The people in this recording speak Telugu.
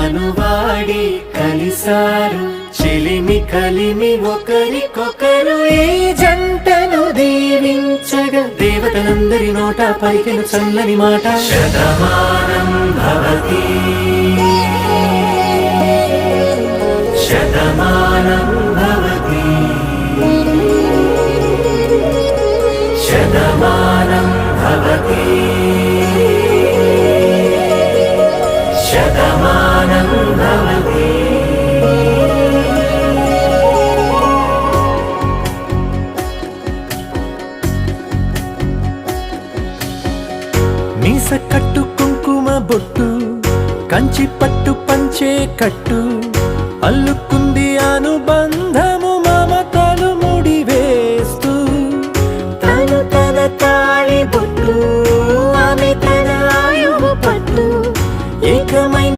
మనువాడి కలిసారు చెలిమి కలిమి ఒకరికొకరు ఈ జంటను దీవించగా దేవతలందరి నోట పలికిన చల్లని మాట శతమానం భవతి శతమానం భవతి శతమానం భవతి శతమానం భవతి. మీస కట్టు కుంకుమ బొట్టు కంచి పట్టు పంచే కట్టు అల్లుకు